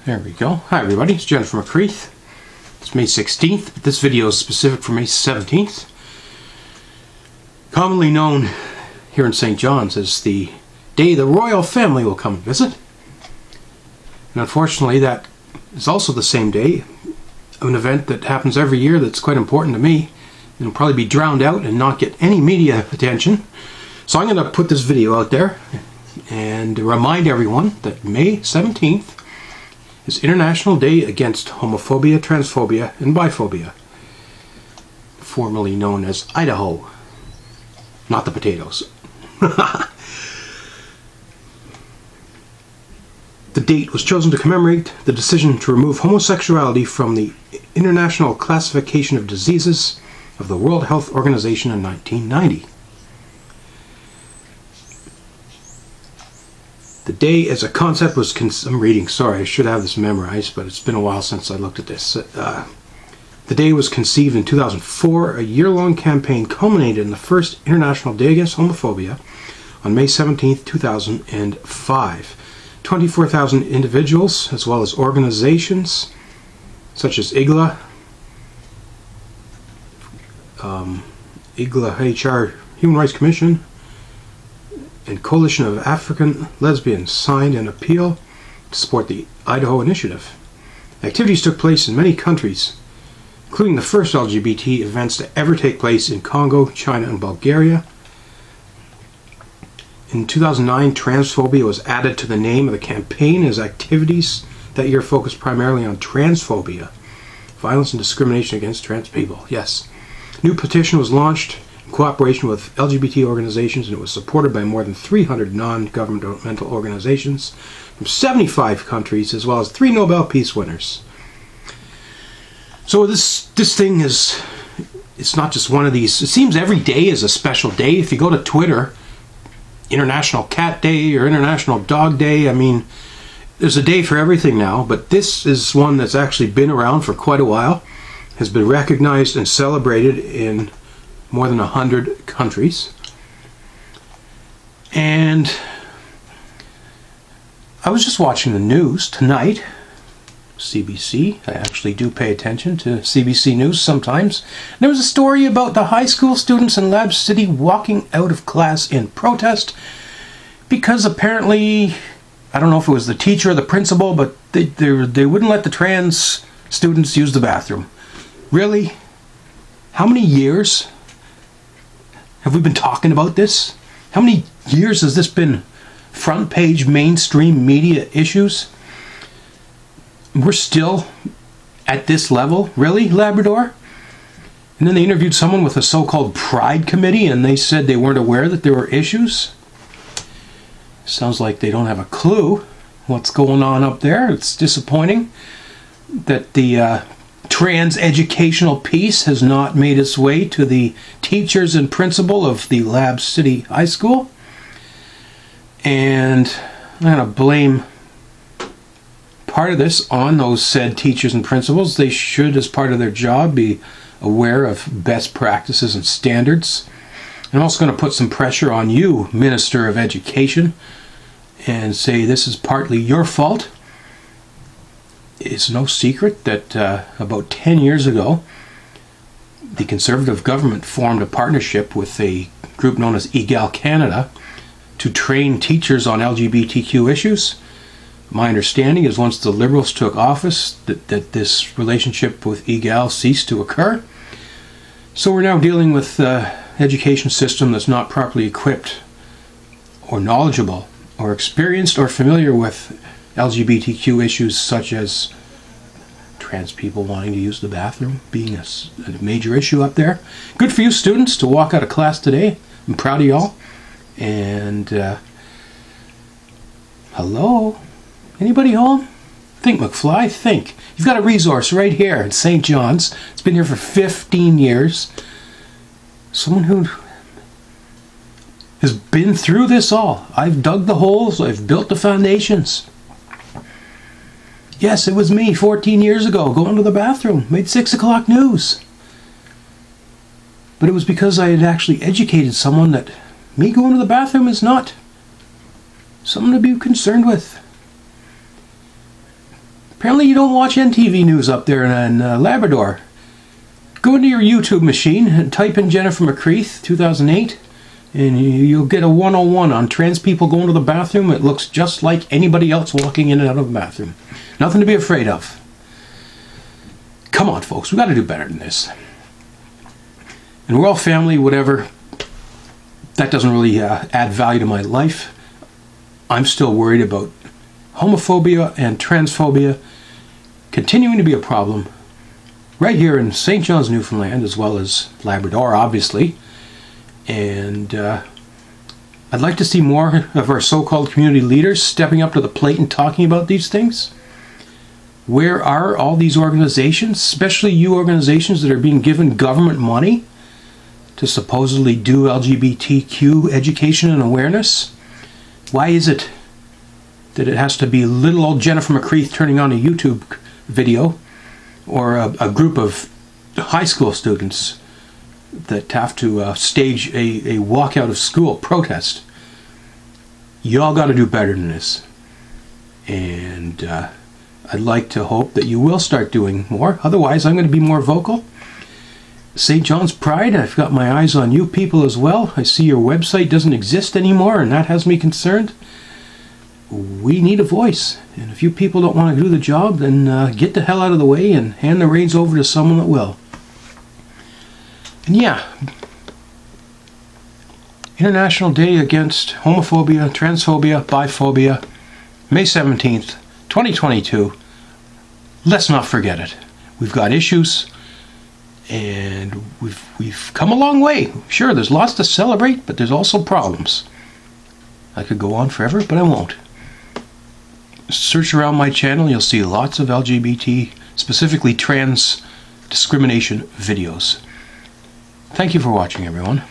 There we go. Hi everybody, it's Jennifer McCreath. It's May 16th, but this video is specific for May 17th. Commonly known here in St. John's as the day the royal family will come and visit. And unfortunately that is also the same day of an event that happens every year that's quite important to me. It'll probably be drowned out and not get any media attention. So I'm going to put this video out there and remind everyone that May 17th is International Day Against Homophobia, Transphobia, and Biphobia, formerly known as Idaho, not the potatoes. The date was chosen to commemorate the decision to remove homosexuality from the International Classification of Diseases of the World Health Organization in 1990. The day as a concept was, I'm reading, sorry, I should have this memorized, but it's been a while since I looked at this. The day was conceived in 2004. A year-long campaign culminated in the first International Day Against Homophobia on May 17, 2005. 24,000 individuals, as well as organizations such as IGLA, HR, Human Rights Commission, and Coalition of African Lesbians signed an appeal to support the Idaho Initiative. Activities took place in many countries, including the first LGBT events to ever take place in Congo, China, and Bulgaria. In 2009, transphobia was added to the name of the campaign as activities that year focused primarily on transphobia, violence and discrimination against trans people. Yes. A new petition was launched in cooperation with LGBT organizations, and it was supported by more than 300 non-governmental organizations from 75 countries, as well as 3 Nobel Peace winners. So this thing is, it's not just one of these, it seems every day is a special day. If you go to Twitter, International Cat Day or International Dog Day, I mean, there's a day for everything now, but this is one that's actually been around for quite a while, has been recognized and celebrated in more than 100 countries. And I was just watching the news tonight, CBC. I actually do pay attention to CBC News sometimes. There was a story about the high school students in Labrador City walking out of class in protest because apparently, I don't know if it was the teacher or the principal, but they wouldn't let the trans students use the bathroom. Really? How many years have we been talking about this? How many years has this been front page mainstream media issues? We're still at this level? Really, Labrador? And then they interviewed someone with a so-called Pride Committee and they said they weren't aware that there were issues. Sounds like they don't have a clue what's going on up there. It's disappointing that the trans educational piece has not made its way to the teachers and principal of the Lab City High School. And I'm going to blame part of this on those said teachers and principals. They should, as part of their job, be aware of best practices and standards. I'm also going to put some pressure on you, Minister of Education, and say this is partly your fault. It's no secret that about 10 years ago, the Conservative government formed a partnership with a group known as EGAL Canada to train teachers on LGBTQ issues. My understanding is once the Liberals took office that this relationship with EGAL ceased to occur. So we're now dealing with an education system that's not properly equipped or knowledgeable or experienced or familiar with LGBTQ issues such as trans people wanting to use the bathroom being a major issue up there. Good for you students to walk out of class today. I'm proud of y'all. And hello? Anybody home? Think, McFly, think. You've got a resource right here in St. John's. It's been here for 15 years. Someone who has been through this all. I've dug the holes. I've built the foundations. Yes, it was me 14 years ago going to the bathroom. Made 6 o'clock news. But it was because I had actually educated someone that me going to the bathroom is not something to be concerned with. Apparently you don't watch NTV News up there in Labrador. Go into your YouTube machine and type in Jennifer McCreath 2008 and you'll get a 101 on trans people going to the bathroom. It looks just like anybody else walking in and out of the bathroom. Nothing to be afraid of. Come on, folks, we got to do better than this. And we're all family, whatever. That doesn't really add value to my life. I'm still worried about homophobia and transphobia continuing to be a problem right here in St. John's, Newfoundland, as well as Labrador, obviously. And I'd like to see more of our so-called community leaders stepping up to the plate and talking about these things. Where are all these organizations, especially you organizations that are being given government money to supposedly do LGBTQ education and awareness? Why is it that it has to be little old Jennifer McCreath turning on a YouTube video, or a group of high school students that have to stage a walkout of school protest? Y'all got to do better than this. And I'd like to hope that you will start doing more. Otherwise, I'm going to be more vocal. St. John's Pride, I've got my eyes on you people as well. I see your website doesn't exist anymore, and that has me concerned. We need a voice. And if you people don't want to do the job, then get the hell out of the way and hand the reins over to someone that will. And yeah, International Day Against Homophobia, Transphobia, Biphobia, May 17th, 2022. Let's not forget it. We've got issues, and we've come a long way. Sure, there's lots to celebrate, but there's also problems. I could go on forever, but I won't. Search around my channel, you'll see lots of LGBT, specifically trans discrimination videos. Thank you for watching, everyone.